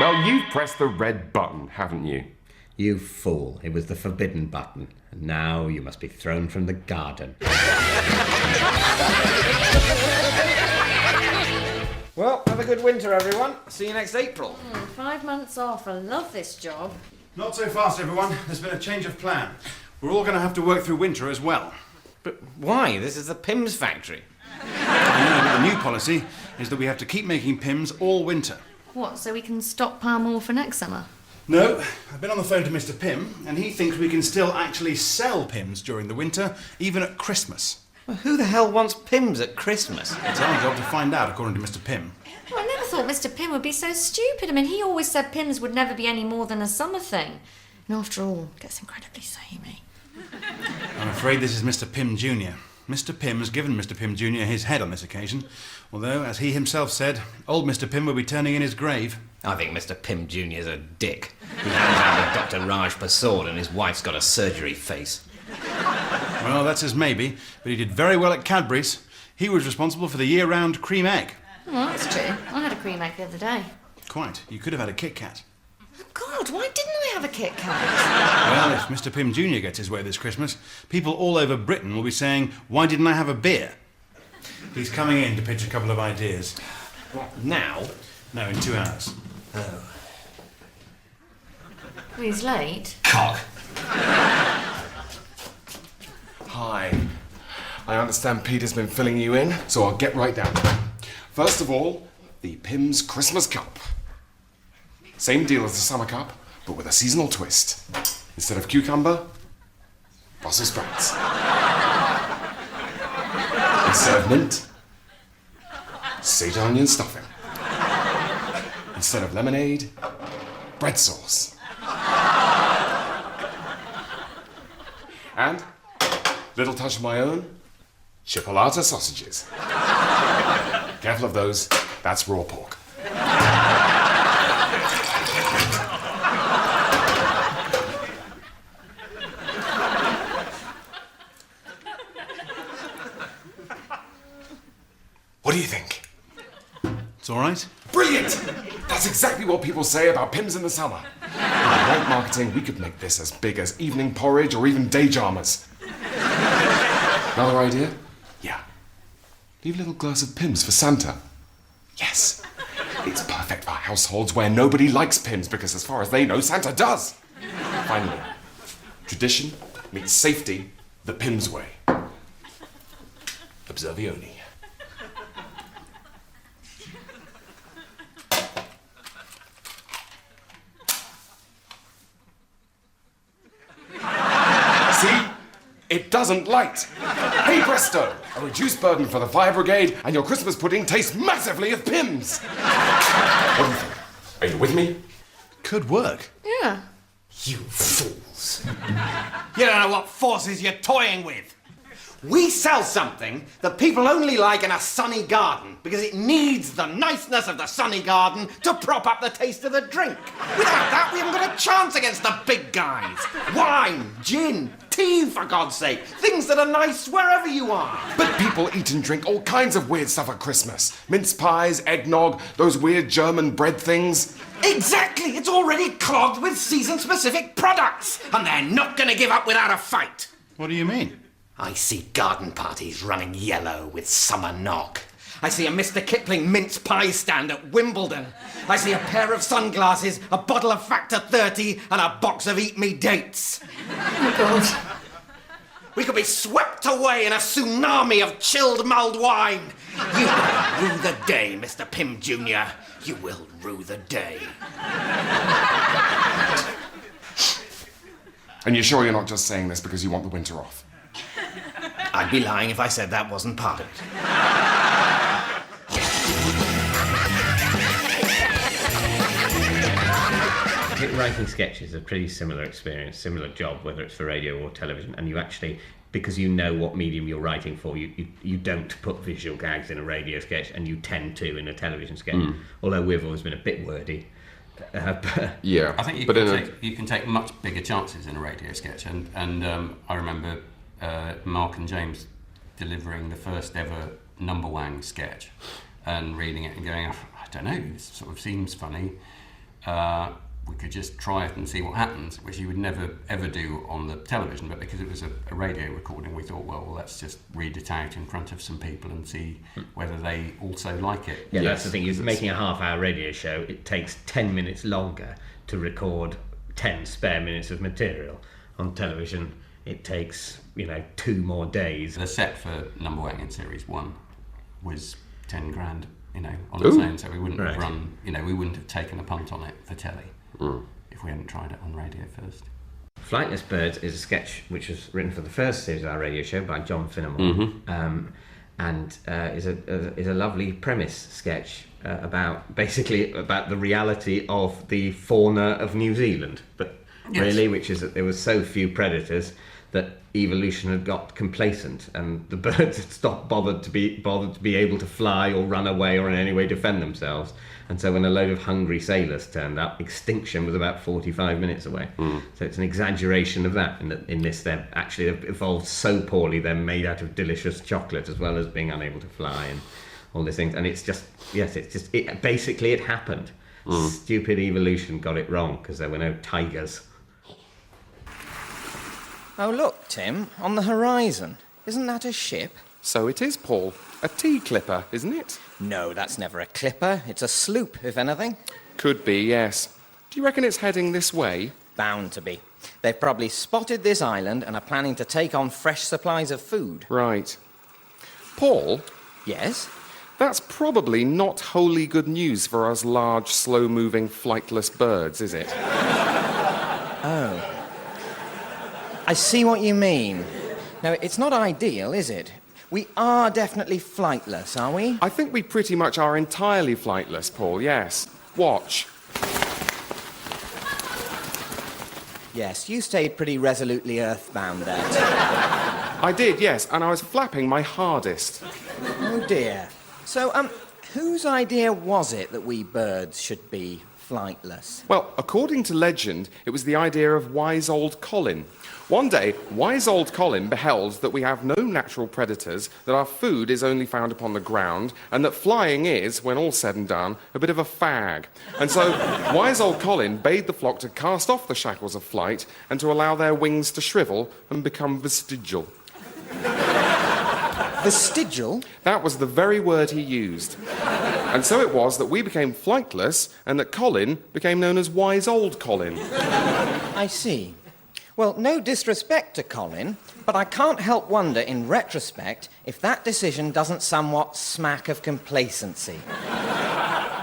Well, you've pressed the red button, haven't you? You fool. It was the forbidden button. And now you must be thrown from the garden. Well, have a good winter, everyone. See you next April. 5 months off. I love this job. Not so fast, everyone. There's been a change of plan. We're all going to have to work through winter as well. But why? This is the Pimm's factory. I know, but the new policy is that we have to keep making Pimm's all winter. What, so we can stockpile more for next summer? No, I've been on the phone to Mr. Pym, and he thinks we can still actually sell Pimm's during the winter, even at Christmas. Well, who the hell wants Pimm's at Christmas? It's our job to find out, according to Mr. Pym. Well, I never thought Mr. Pym would be so stupid. I mean, he always said Pimm's would never be any more than a summer thing. And after all, it gets incredibly samey. I'm afraid this is Mr. Pym Jr. Mr. Pym has given Mr. Pym Jr. his head on this occasion, although, as he himself said, old Mr. Pym will be turning in his grave. I think Mr. Pym Jr.'s a dick. He hangs out with Dr. Raj Persaud and his wife's got a surgery face. Well, that's his maybe, but he did very well at Cadbury's. He was responsible for the year-round cream egg. Well, that's true. I had a cream egg the other day. Quite. You could have had a Kit Kat. Oh, God, why didn't I have a Kit Kat? Well, if Mr. Pym Jr. gets his way this Christmas, people all over Britain will be saying, "Why didn't I have a beer?" He's coming in to pitch a couple of ideas. What, now? No, in 2 hours. Oh. Well, he's late. Cock. Hi. I understand Peter's been filling you in, so I'll get right down to it. First of all, the Pimm's Christmas Cup. Same deal as the Summer Cup, but with a seasonal twist. Instead of cucumber, Brussels sprouts. Instead of mint, sage onion stuffing. Instead of lemonade, bread sauce. And, little touch of my own, chipolata sausages. Careful of those, that's raw pork. What do you think? It's all right? Brilliant! That's exactly what people say about Pimm's in the summer. With the right marketing, we could make this as big as evening porridge or even day jammers. Another idea? Yeah. Leave a little glass of Pimm's for Santa. Yes. It's perfect for households where nobody likes Pimm's because as far as they know, Santa does. Finally, tradition meets safety the Pimm's way. Observioni. See? It doesn't light. Hey presto! A reduced burden for the fire brigade, and your Christmas pudding tastes massively of Pimm's. What do you think? Are you with me? Could work. Yeah. You fools. You don't know what forces you're toying with. We sell something that people only like in a sunny garden because it needs the niceness of the sunny garden to prop up the taste of the drink. Without that, we haven't got a chance against the big guys. Wine, gin, tea, for God's sake. Things that are nice wherever you are. But people eat and drink all kinds of weird stuff at Christmas. Mince pies, eggnog, those weird German bread things. Exactly. It's already clogged with season-specific products. And they're not going to give up without a fight. What do you mean? I see garden parties running yellow with summer knock. I see a Mr. Kipling mince pie stand at Wimbledon. I see a pair of sunglasses, a bottle of Factor 30, and a box of Eat Me dates. Oh, God. We could be swept away in a tsunami of chilled mulled wine. You will rue the day, Mr. Pym Jr. You will rue the day. And you're sure you're not just saying this because you want the winter off? I'd be lying if I said that wasn't part of it. I think writing sketches is a pretty similar experience, similar job, whether it's for radio or television, and you actually, because you know what medium you're writing for, you don't put visual gags in a radio sketch, and you tend to in a television sketch, although we've always been a bit wordy. Yeah, I think you can take much bigger chances in a radio sketch, and I remember Mark and James delivering the first ever Number Wang sketch and reading it and going, I don't know, it sort of seems funny, we could just try it and see what happens, which you would never ever do on the television. But because it was a radio recording, we thought, well, let's just read it out in front of some people and see whether they also like it. Yeah, that's the thing. You're making a half-hour radio show. It takes 10 minutes longer to record 10 spare minutes of material. On television, it takes 2 more days. The set for Number One in Series 1 was 10 grand, on its own, so we wouldn't have run, we wouldn't have taken a punt on it for telly if we hadn't tried it on radio first. Flightless Birds is a sketch which was written for the first series of our radio show by John Finnemore, and is a lovely premise sketch about the reality of the fauna of New Zealand, but really, which is that there were so few predators that evolution had got complacent, and the birds had stopped bothered to be able to fly or run away or in any way defend themselves. And so when a load of hungry sailors turned up, extinction was about 45 minutes away. So it's an exaggeration of that. In this, they've evolved so poorly, they're made out of delicious chocolate as well as being unable to fly and all these things. And basically it happened. Stupid evolution got it wrong because there were no tigers. Oh, look, Tim, on the horizon. Isn't that a ship? So it is, Paul. A tea clipper, isn't it? No, that's never a clipper. It's a sloop, if anything. Could be, yes. Do you reckon it's heading this way? Bound to be. They've probably spotted this island and are planning to take on fresh supplies of food. Right. Paul? Yes? That's probably not wholly good news for us large, slow-moving, flightless birds, is it? Oh. I see what you mean. Now, it's not ideal, is it? We are definitely flightless, are we? I think we pretty much are entirely flightless, Paul, yes. Watch. Yes, you stayed pretty resolutely earthbound there. I did, yes, and I was flapping my hardest. Oh, dear. So, whose idea was it that we birds should be flightless? Well, according to legend, it was the idea of wise old Colin. One day, wise old Colin beheld that we have no natural predators, that our food is only found upon the ground, and that flying is, when all's said and done, a bit of a fag. And so, wise old Colin bade the flock to cast off the shackles of flight and to allow their wings to shrivel and become vestigial. Vestigial? That was the very word he used. And so it was that we became flightless and that Colin became known as wise old Colin. I see. Well, no disrespect to Colin, but I can't help wonder, in retrospect, if that decision doesn't somewhat smack of complacency.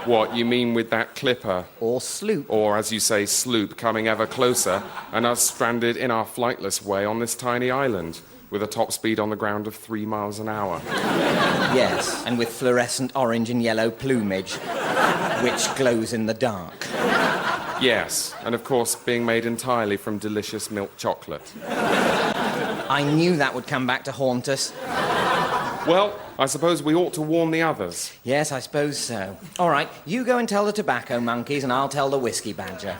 What, you mean with that clipper? Or sloop. Or, as you say, sloop coming ever closer and us stranded in our flightless way on this tiny island with a top speed on the ground of 3 miles an hour. Yes, and with fluorescent orange and yellow plumage, which glows in the dark. Yes, and of course being made entirely from delicious milk chocolate. I knew that would come back to haunt us. Well, I suppose we ought to warn the others. Yes, I suppose so. All right, you go and tell the tobacco monkeys and I'll tell the whiskey badger.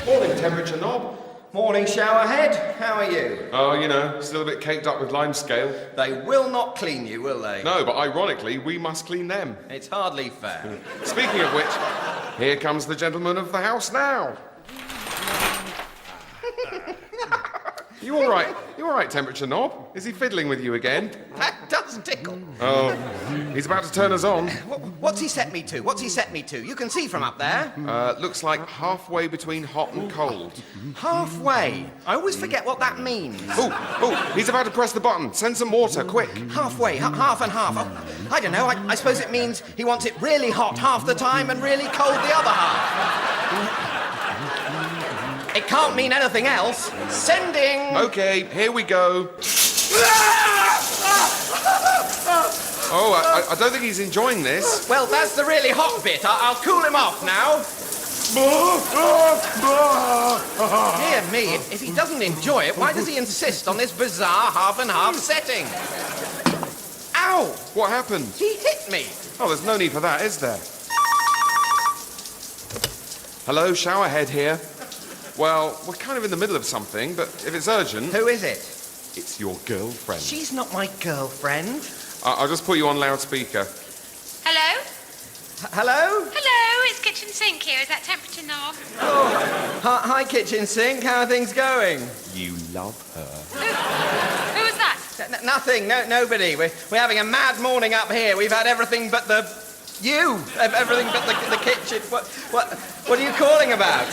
Morning, temperature knob. Morning, showerhead. How are you? Oh, still a bit caked up with limescale. They will not clean you, will they? No, but ironically, we must clean them. It's hardly fair. Speaking of which, here comes the gentleman of the house now. You all right? You all right, temperature knob? Is he fiddling with you again? That does tickle. Oh, he's about to turn us on. What's he set me to? What's he set me to? You can see from up there. Looks like halfway between hot and cold. Halfway? I always forget what that means. Oh, he's about to press the button. Send some water, quick. Halfway, half and half. Oh, I don't know. I suppose it means he wants it really hot half the time and really cold the other half. It can't mean anything else. Sending! Okay, here we go. Oh, I don't think he's enjoying this. Well, that's the really hot bit. I'll cool him off now. Dear me, if he doesn't enjoy it, why does he insist on this bizarre half and half setting? Ow! What happened? He hit me. Oh, there's no need for that, is there? Hello, showerhead here. Well, we're kind of in the middle of something, but if it's urgent... Who is it? It's your girlfriend. She's not my girlfriend. I'll just put you on loudspeaker. Hello? Hello? Hello, it's kitchen sink here. Is that temperature knob? Hi, kitchen sink. How are things going? You love her. Who was that? Nothing. Nobody. We're having a mad morning up here. We've had everything but everything but the kitchen. What are you calling about?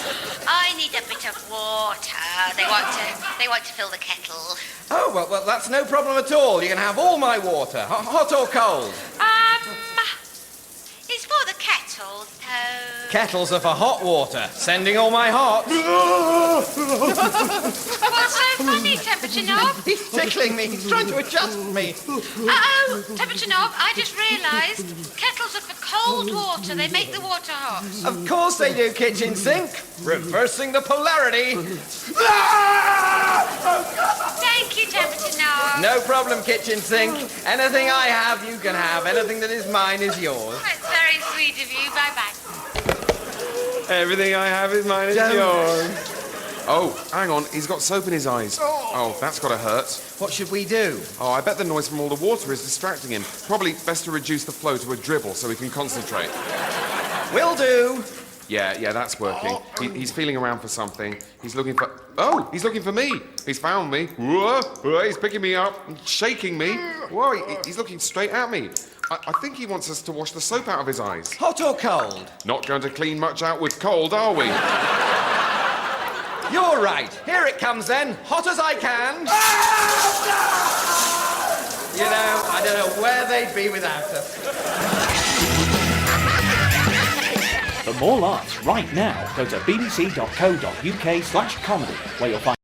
I need a bit of water. They want to fill the kettle. Oh, well, that's no problem at all. You can have all my water, hot or cold. It's for the kettle, so... Kettles are for hot water. Sending all my hot. What's so funny, temperature knob? He's tickling me. He's trying to adjust me. Uh-oh, temperature knob, I just realised kettles are for cold water. They make the water hot. Of course they do, kitchen sink. Reversing the polarity. Thank you, temperature knob. No problem, kitchen sink. Anything I have, you can have. Anything that is mine is yours. That's very sweet of you. Bye-bye. Everything I have is mine, is yours. Oh, hang on, he's got soap in his eyes. Oh, that's gotta hurt. What should we do? Oh, I bet the noise from all the water is distracting him. Probably best to reduce the flow to a dribble so he can concentrate. Will do. Yeah, that's working. He's feeling around for something. He's looking for... Oh, he's looking for me. He's found me. Whoa, he's picking me up and shaking me. Whoa, he's looking straight at me. I think he wants us to wash the soap out of his eyes. Hot or cold? Not going to clean much out with cold, are we? You're right. Here it comes then. Hot as I can. You know, I don't know where they'd be without us. For more laughs right now, go to bbc.co.uk/comedy, where you'll find